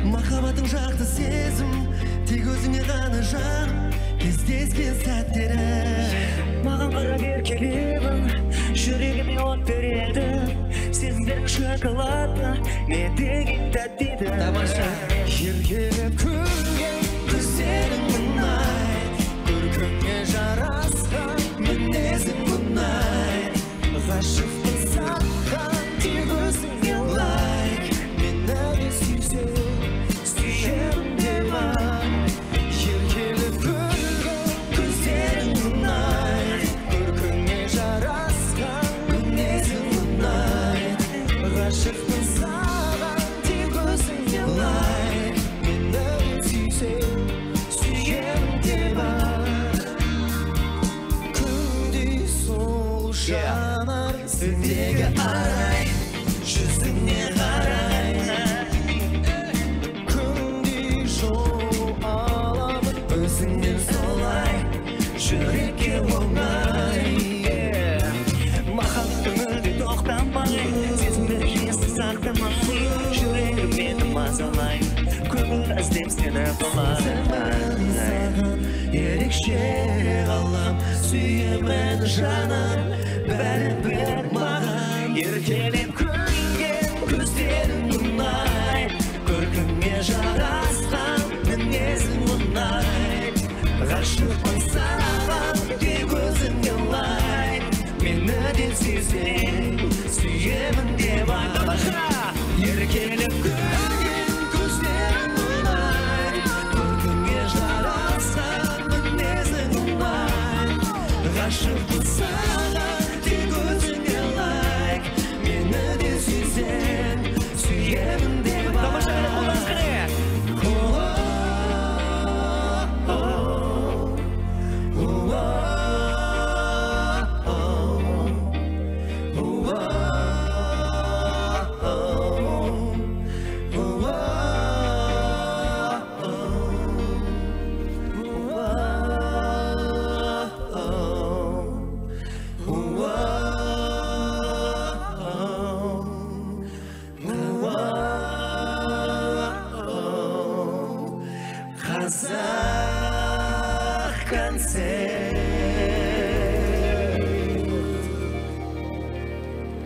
махаббатың жақты сезім, тек өзіңе ғана жан кездескен сәттері. Маған қарап еркелебің, жүрегіме от береді. Сезімдерің шоколадты, не деген тәттейді. Тамаша. Еркелеп күлген Көздерің мұнай, көркіңе жарасқан мінезің мұнай. ғашықпын саған, тек өзіңе лайк. Мені де сүйсең, сүйемін деп ай. Еркелеп күлген Көздерің мұнай, көркіңе жарасқан мінезің мұнай. ғашықпын саған, тек өзіңе лайк. Мені де сүйсең, сүйемін деп ай. Күндей сол жанар сендегі арай, жүзіңе қарай. Күндей жол аламын өзіңнен солай, жүрекке оңай. Махаббаттың мүлде тоқтамай, сезімдер есті сақтамай, жүрегімді мазалай, көңіл іздеп сені қалай. Саған ерекше ғалам, сүйемін жаным, бәрібір маған. Еркелеп күлген Көздерің мұнай, көркіңе жарасқан мінезің мұнай. Ғашықпын саған, тек өзіңе лайк. Мені де сүйсең, сүйемін деп ай. еркелеп Күлген көздерің мұнай, көркіңе жарасқан мінезің мұнай. Ғашықпын саған, тек өзіңе лайк. Мені де сүйсең, сүйемін деп ай. Қазақ концерт.